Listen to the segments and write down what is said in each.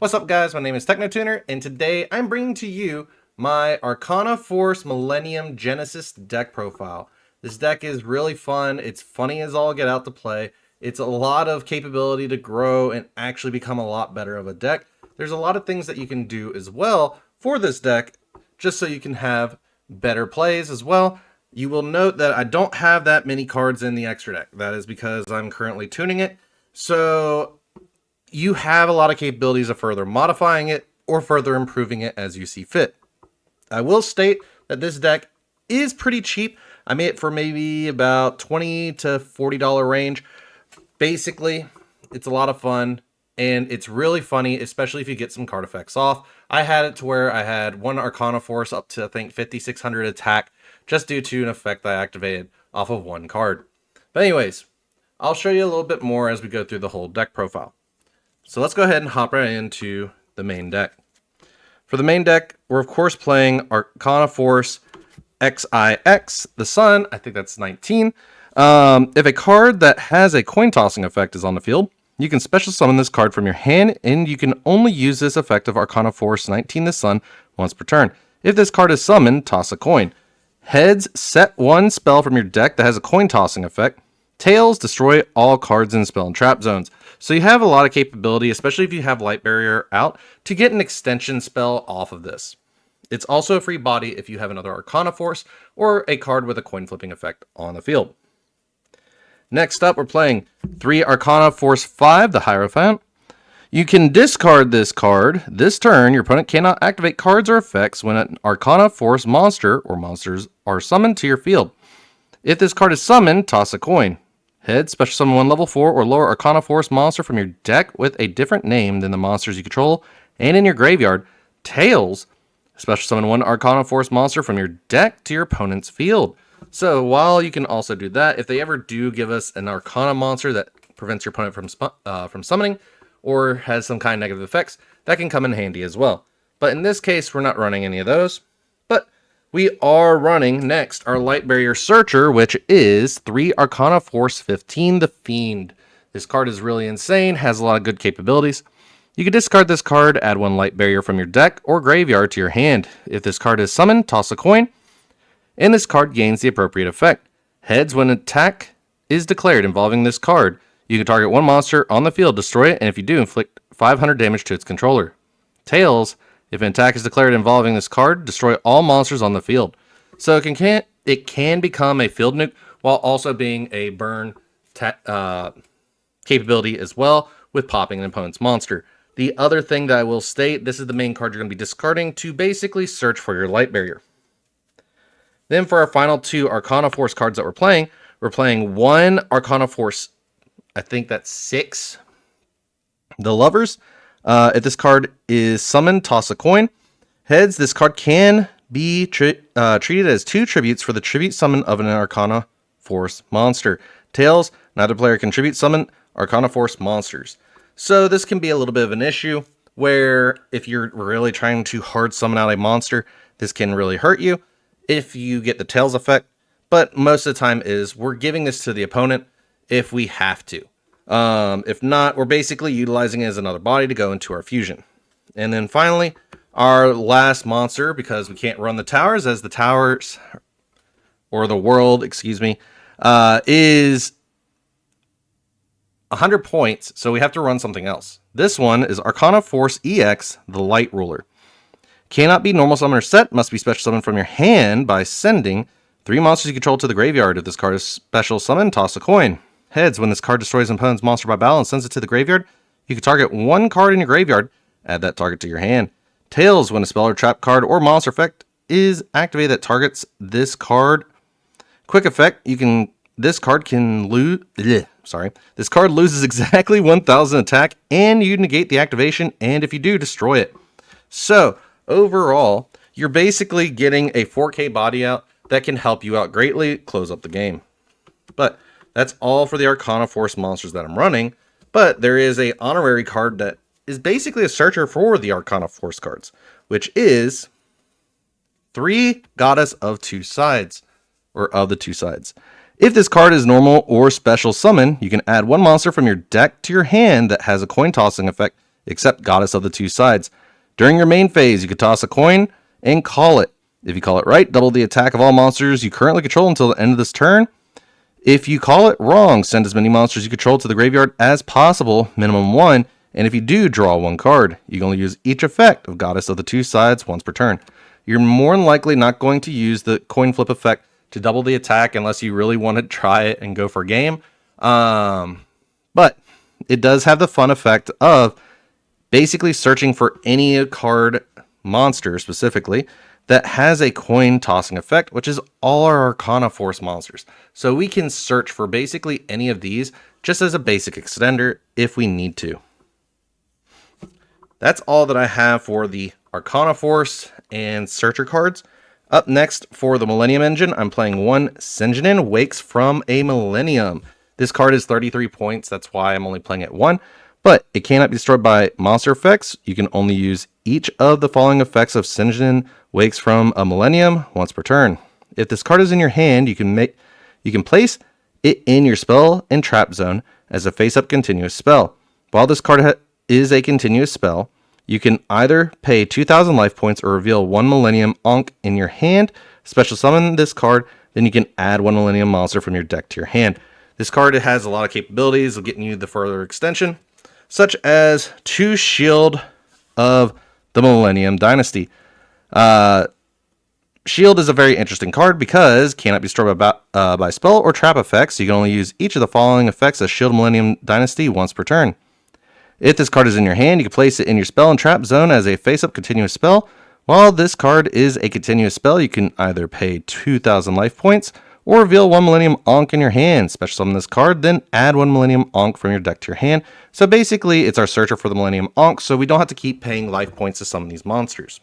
What's up, guys? My name is TechnoTuner, and today I'm bringing to you my Arcana Force Millennium Genesys deck profile. This deck is really fun. It's funny as all get out to play. It's a lot of capability to grow and actually become a lot better of a deck. There's a lot of things that you can do as well for this deck, just so you can have better plays as well. You will note that I don't have that many cards in the extra deck. That is because I'm currently tuning it. So you have a lot of capabilities of further modifying it or further improving it as you see fit. I will state that this deck is pretty cheap. I made it for maybe about $20 to $40 range. Basically, it's a lot of fun and it's really funny, especially if you get some card effects off. I had it to where I had one Arcana Force up to I think 5600 attack just due to an effect I activated off of one card. But anyways, I'll show you a little bit more as we go through the whole deck profile. So let's go ahead and hop right into the main deck. For the main deck, we're of course playing Arcana Force XIX, the Sun. I think that's 19. If a card that has a coin tossing effect is on the field, you can special summon this card from your hand, and you can only use this effect of Arcana Force 19, the Sun, once per turn. If this card is summoned, toss a coin. Heads, set one spell from your deck that has a coin tossing effect. Tails, destroy all cards in spell and trap zones. So you have a lot of capability, especially if you have Light Barrier out, to get an extension spell off of this. It's also a free body if you have another Arcana Force or a card with a coin flipping effect on the field. Next up, we're playing 3 Arcana Force 5, the Hierophant. You can discard this card. This turn, your opponent cannot activate cards or effects when an Arcana Force monster or monsters are summoned to your field. If this card is summoned, toss a coin. Head, special summon one level 4 or lower Arcana Force monster from your deck with a different name than the monsters you control and in your graveyard. Tails, special summon one Arcana Force monster from your deck to your opponent's field. So while you can also do that, if they ever do give us an Arcana monster that prevents your opponent from summoning or has some kind of negative effects, that can come in handy as well. But in this case, we're not running any of those. But we are running next our Light Barrier Searcher, which is 3 Arcana Force 15, the Fiend. This card is really insane, has a lot of good capabilities. You can discard this card, add 1 Light Barrier from your deck or graveyard to your hand. If this card is summoned, toss a coin, and this card gains the appropriate effect. Heads, when an attack is declared involving this card, you can target one monster on the field, destroy it, and if you do, inflict 500 damage to its controller. Tails, if an attack is declared involving this card, destroy all monsters on the field. So it can become a field nuke while also being a burn capability as well with popping an opponent's monster. The other thing that I will state, this is the main card you're going to be discarding to basically search for your Light Barrier. Then for our final 2 Arcana Force cards that we're playing 1 Arcana Force, I think that's 6, the Lovers. If this card is summoned, toss a coin. Heads, this card can be treated as 2 tributes for the tribute summon of an Arcana Force monster. Tails, neither player can tribute summon Arcana Force monsters. So this can be a little bit of an issue where if you're really trying to hard summon out a monster, this can really hurt you if you get the Tails effect. But most of the time we're giving this to the opponent if we have to. If not, we're basically utilizing it as another body to go into our fusion. And then finally, our last monster, because we can't run the towers, as the towers, or the world, excuse me, is 100 points, so we have to run something else. This one is Arcana Force EX, the Light Ruler. Cannot be normal summon or set, must be special summoned from your hand by sending 3 monsters you control to the graveyard. If this card is special summoned, toss a coin. Heads, when this card destroys an opponent's monster by battle and sends it to the graveyard, you can target 1 card in your graveyard, add that target to your hand. Tails, when a spell or trap card or monster effect is activated that targets this card. Quick effect, this card loses exactly 1000 attack, and you negate the activation, and if you do, destroy it. So, overall, you're basically getting a 4K body out that can help you out greatly, close up the game. But that's all for the Arcana Force monsters that I'm running, but there is a honorary card that is basically a searcher for the Arcana Force cards, which is 3 Goddess of Two Sides, or of the Two Sides. If this card is normal or special summon, you can add 1 monster from your deck to your hand that has a coin tossing effect except Goddess of the Two Sides. During your main phase, you can toss a coin and call it. If you call it right, double the attack of all monsters you currently control until the end of this turn. If you call it wrong, send as many monsters you control to the graveyard as possible, minimum 1, and if you do, draw 1 card. You can only use each effect of Goddess of the Two Sides once per turn. You're more than likely not going to use the coin flip effect to double the attack unless you really want to try it and go for a game. But it does have the fun effect of basically searching for any card monster specifically that has a coin tossing effect, which is all our Arcana Force monsters. So we can search for basically any of these just as a basic extender if we need to. That's all that I have for the Arcana Force and Searcher cards. Up next for the Millennium engine, I'm playing 1 Sinjinin Wakes from a Millennium. This card is 33 points, that's why I'm only playing at 1. But it cannot be destroyed by monster effects. You can only use each of the following effects of Sinjinin Wakes from a Millennium once per turn. If this card is in your hand, you can place it in your spell and trap zone as a face-up continuous spell. While this card is a continuous spell, you can either pay 2,000 life points or reveal 1 Millennium Ankh in your hand, special summon this card, then you can add 1 Millennium monster from your deck to your hand. This card has a lot of capabilities of getting you the further extension, such as 2 Shield of the Millennium Dynasty. Shield is a very interesting card because it cannot be destroyed by spell or trap effects. You can only use each of the following effects as Shield Millennium Dynasty once per turn. If this card is in your hand, you can place it in your spell and trap zone as a face-up continuous spell. While this card is a continuous spell, you can either pay 2,000 life points or reveal 1 Millennium Ankh in your hand. Special summon this card, then add 1 Millennium Ankh from your deck to your hand. So basically, it's our searcher for the Millennium Ankh, so we don't have to keep paying life points to summon these monsters.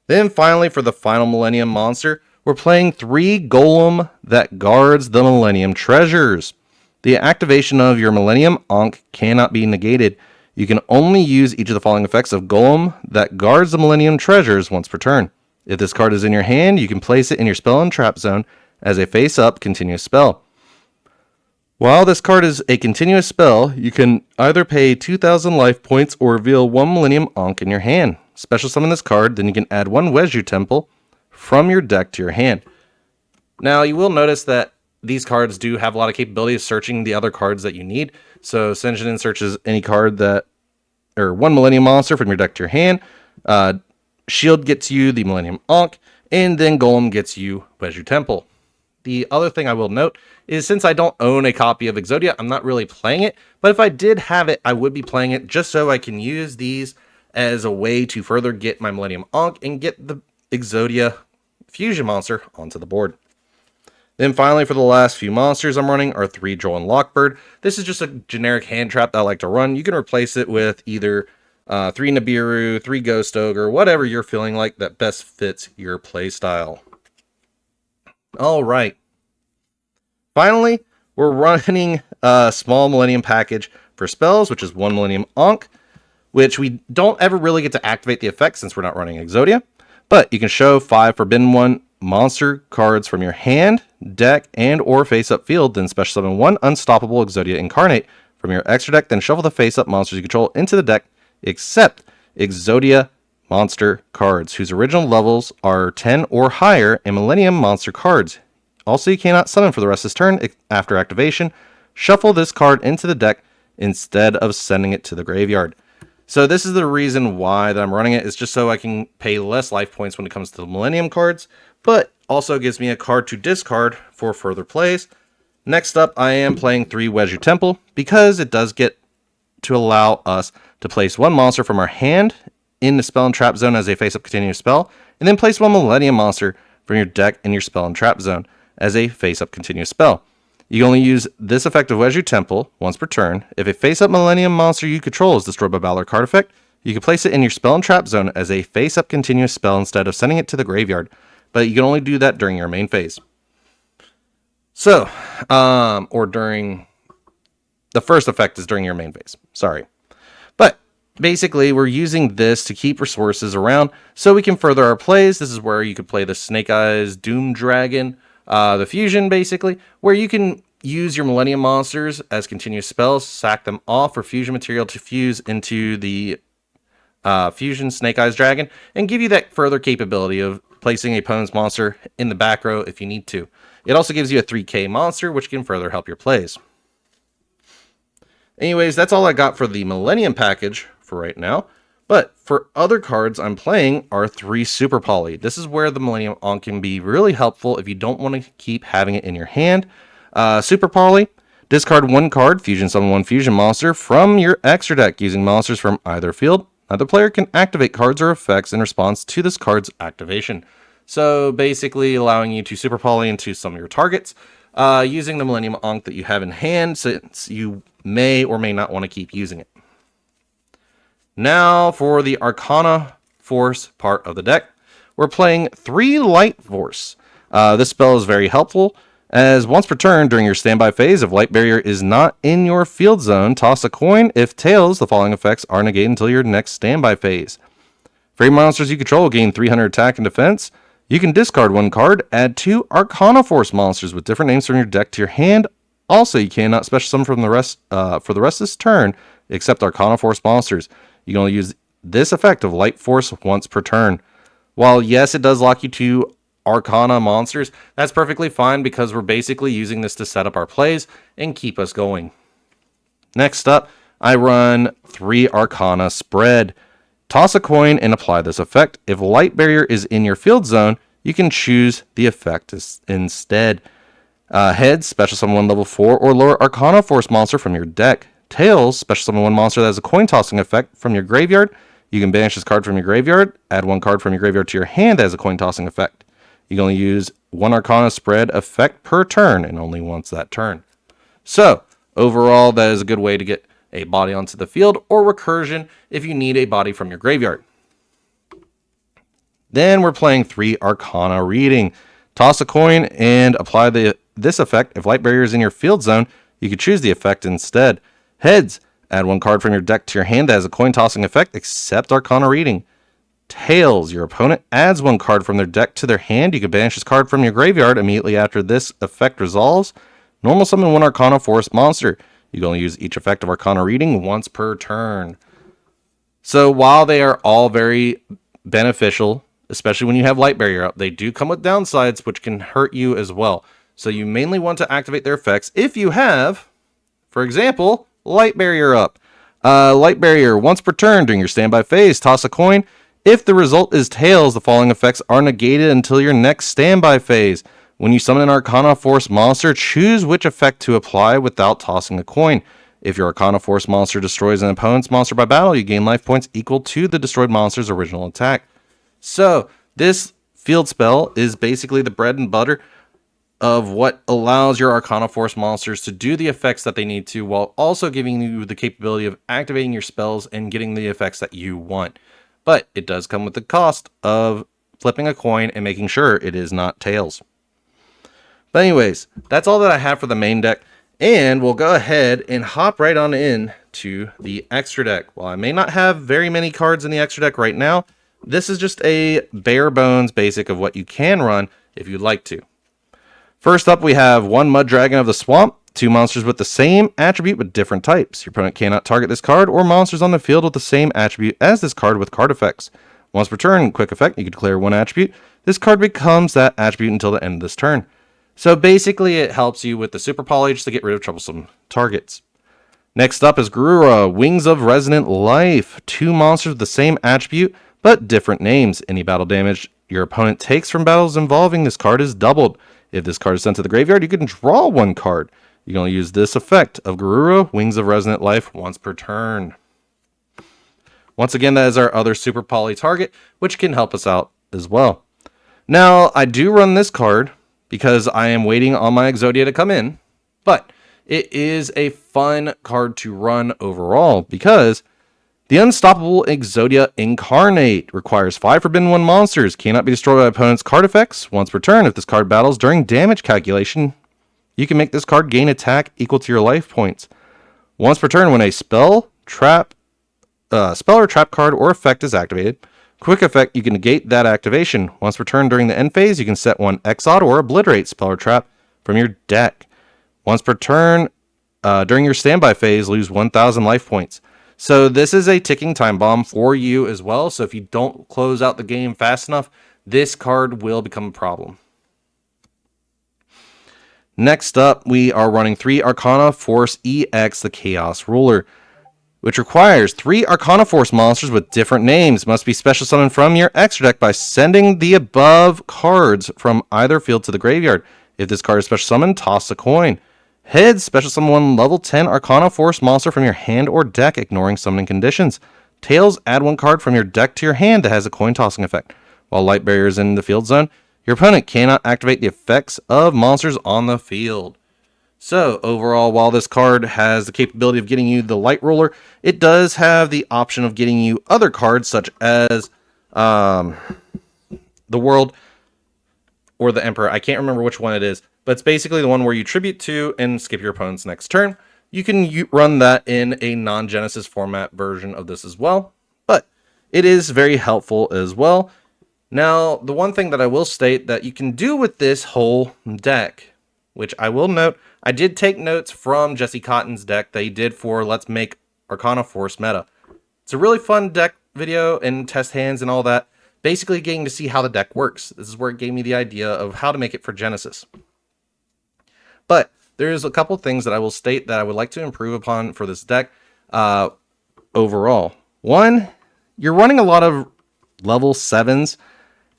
Then finally, for the final Millennium monster, we're playing 3 Golem that guards the Millennium treasures. The activation of your Millennium Ankh cannot be negated. You can only use each of the following effects of Golem that guards the Millennium treasures once per turn. If this card is in your hand, you can place it in your spell and trap zone as a face-up continuous spell. While this card is a continuous spell, you can either pay 2,000 life points or reveal 1 Millennium Ankh in your hand. Special summon this card, then you can add 1 Weju Temple from your deck to your hand. Now, you will notice that these cards do have a lot of capability of searching the other cards that you need. So Sinjinin searches any card or 1 Millennium monster from your deck to your hand. Shield gets you the Millennium Ankh, and then Golem gets you Weju Temple. The other thing I will note is since I don't own a copy of Exodia, I'm not really playing it. But if I did have it, I would be playing it just so I can use these as a way to further get my Millennium Ankh and get the Exodia fusion monster onto the board. Then finally, for the last few monsters I'm running are 3 Droll and Lockbird. This is just a generic hand trap that I like to run. You can replace it with either 3 Nibiru, 3 Ghost Ogre, whatever you're feeling like that best fits your playstyle. Alright. Finally, we're running a small Millennium package for spells, which is 1 Millennium Ankh, which we don't ever really get to activate the effect since we're not running Exodia. But you can show 5 Forbidden 1 monster cards from your hand, deck, and or face-up field, then special summon 1 Unstoppable Exodia Incarnate from your extra deck, then shuffle the face-up monsters you control into the deck, except Exodia monster cards, whose original levels are 10 or higher, and Millennium monster cards. Also, you cannot summon for the rest of this turn. After activation, shuffle this card into the deck instead of sending it to the graveyard. So this is the reason why that I'm running it, is just so I can pay less life points when it comes to the Millennium cards, but also gives me a card to discard for further plays. Next up, I am playing 3 Weju Temple, because it does get to allow us to place 1 monster from our hand in the spell and trap zone as a face-up continuous spell, and then place 1 Millennium monster from your deck in your spell and trap zone as a face-up continuous spell. You can only use this effect of Weju Temple once per turn. If a face-up Millennium monster you control is destroyed by Valor card effect, you can place it in your spell and trap zone as a face-up continuous spell instead of sending it to the graveyard. But you can only do that during your main phase. So, or during the first effect is during your main phase. Sorry. But basically, we're using this to keep resources around so we can further our plays. This is where you could play the Snake Eyes Doom Dragon, the fusion, basically, where you can use your Millennium monsters as continuous spells, sack them off for fusion material to fuse into the Fusion Snake Eyes Dragon, and give you that further capability of placing a opponent's monster in the back row if you need to. It also gives you a 3k monster, which can further help your plays. Anyways, that's all I got for the Millennium package for right now. But for other cards I'm playing are 3 Super Poly. This is where the Millennium Ankh can be really helpful if you don't want to keep having it in your hand. Super Poly, discard 1 card, fusion summon 1 fusion monster from your extra deck using monsters from either field. Neither player can activate cards or effects in response to this card's activation. So basically allowing you to Super Poly into some of your targets using the Millennium Ankh that you have in hand, since you may or may not want to keep using it. Now for the Arcana Force part of the deck, we're playing 3 Light Force. This spell is very helpful, as once per turn during your standby phase, if Light Barrier is not in your field zone, toss a coin. If tails, the following effects are negated until your next standby phase. For any monsters you control gain 300 attack and defense. You can discard 1 card, add 2 Arcana Force monsters with different names from your deck to your hand. Also, you cannot special summon from the rest for the rest of this turn, except Arcana Force monsters. You can only use this effect of Light Force once per turn. While yes, it does lock you to Arcana monsters, that's perfectly fine because we're basically using this to set up our plays and keep us going. Next up, I run 3 Arcana Spread. Toss a coin and apply this effect. If Light Barrier is in your field zone, you can choose the effect instead. Heads, special summon 1 level 4 or lower Arcana Force monster from your deck. Tails, special summon 1 monster that has a coin tossing effect from your graveyard. You can banish this card from your graveyard, add 1 card from your graveyard to your hand that has a coin tossing effect. You can only use 1 Arcana Spread effect per turn, and only once that turn. So, overall, that is a good way to get a body onto the field, or recursion if you need a body from your graveyard. Then we're playing 3 Arcana Reading. Toss a coin and apply this effect. If Light Barrier is in your field zone, you can choose the effect instead. Heads, add 1 card from your deck to your hand that has a coin tossing effect, except Arcana Reading. Tails, your opponent adds 1 card from their deck to their hand. You can banish this card from your graveyard immediately after this effect resolves. Normal summon 1 Arcana Force monster. You can only use each effect of Arcana Reading once per turn. So while they are all very beneficial, especially when you have Light Barrier up, they do come with downsides which can hurt you as well. So you mainly want to activate their effects if you have, for example, Light Barrier up. Light Barrier, once per turn during your standby phase, toss a coin. If the result is tails, the following effects are negated until your next standby phase. When you summon an Arcana Force monster, choose which effect to apply without tossing a coin. If your Arcana Force monster destroys an opponent's monster by battle, you gain life points equal to the destroyed monster's original attack. So, this field spell is basically the bread and butter of what allows your Arcana Force monsters to do the effects that they need to, while also giving you the capability of activating your spells and getting the effects that you want. But it does come with the cost of flipping a coin and making sure it is not tails. But anyways, that's all that I have for the main deck, and we'll go ahead and hop right on in to the extra deck. While I may not have very many cards in the extra deck right now, this is just a bare bones basic of what you can run if you'd like to. First up, we have 1 Mud Dragon of the Swamp, 2 monsters with the same attribute but different types. Your opponent cannot target this card or monsters on the field with the same attribute as this card with card effects. Once per turn, quick effect, you can declare 1 attribute. This card becomes that attribute until the end of this turn. So basically, it helps you with the Super Poly just to get rid of troublesome targets. Next up is Garura, Wings of Resonant Life. 2 monsters with the same attribute, but different names. Any battle damage your opponent takes from battles involving this card is doubled. If this card is sent to the graveyard, you can draw 1 card. You can only use this effect of Garura, Wings of Resonant Life, once per turn. Once again, that is our other Super Poly target, which can help us out as well. Now, I do run this card because I am waiting on my Exodia to come in, but it is a fun card to run overall because the Unstoppable Exodia Incarnate requires 5 Forbidden 1 monsters, cannot be destroyed by opponent's card effects once per turn. If this card battles during damage calculation, you can make this card gain attack equal to your life points. Once per turn, when a spell, or trap card or effect is activated, quick effect, you can negate that activation. Once per turn during the end phase, you can set 1 Exile or Obliterate spell or trap from your deck. Once per turn, during your standby phase, lose 1,000 life points. So this is a ticking time bomb for you as well. So if you don't close out the game fast enough, this card will become a problem. Next up, we are running 3 Arcana Force EX, the Chaos Ruler, which requires 3 Arcana Force monsters with different names. Must be special summoned from your extra deck by sending the above cards from either field to the graveyard. If this card is special summoned, toss a coin. Heads, special summon 1 level 10 Arcana Force monster from your hand or deck, ignoring summoning conditions. Tails, add 1 card from your deck to your hand that has a coin tossing effect. While Light Barrier is in the field zone, your opponent cannot activate the effects of monsters on the field. So, overall, while this card has the capability of getting you the Light Ruler, it does have the option of getting you other cards such as the World or the Emperor. I can't remember which one it is, but it's basically the one where you tribute to and skip your opponent's next turn. You can run that in a non-Genesys format version of this as well, but it is very helpful as well. Now, the one thing that I will state that you can do with this whole deck, which I will note, I did take notes from Jesse Cotton's deck that he did for Let's Make Arcana Force meta. It's a really fun deck video and test hands and all that, basically getting to see how the deck works. This is where it gave me the idea of how to make it for Genesys. But there's a couple things that I will state that I would like to improve upon for this deck overall. One, you're running a lot of level 7s,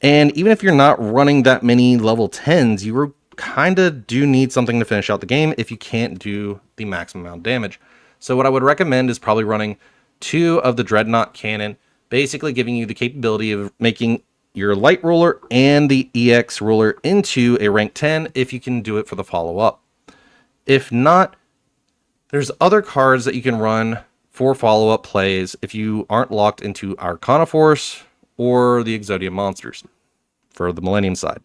and even if you're not running that many level 10s, you kind of do need something to finish out the game if you can't do the maximum amount of damage. So what I would recommend is probably running 2 of the Dreadnought Cannon, basically giving you the capability of making your Light Ruler and the EX Ruler into a rank 10 if you can do it for the follow-up. If not, there's other cards that you can run for follow-up plays if you aren't locked into Arcana Force or the Exodia monsters for the Millennium side.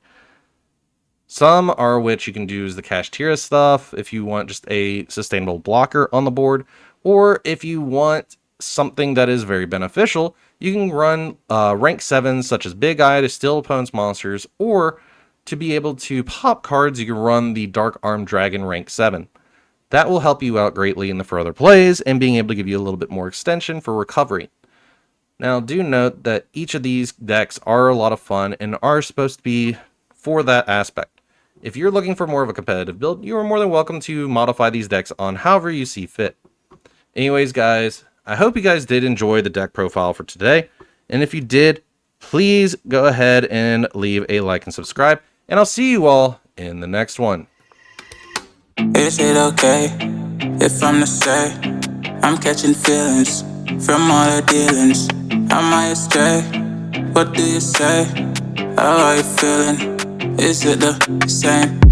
Some are which you can do is the Kashtira stuff if you want just a sustainable blocker on the board, or if you want something that is very beneficial, you can run rank 7s such as Big Eye to steal opponent's monsters, or to be able to pop cards, you can run the Dark Arm Dragon rank 7. That will help you out greatly in the further plays and being able to give you a little bit more extension for recovery. Now, do note that each of these decks are a lot of fun and are supposed to be for that aspect. If you're looking for more of a competitive build, you are more than welcome to modify these decks on however you see fit. Anyways, guys, I hope you guys did enjoy the deck profile for today. And if you did, please go ahead and leave a like and subscribe. And I'll see you all in the next one. Is it okay if I'm to say I'm catching feelings from all the dealings? Am I astray? What do you say? How are you feeling? Is it the same?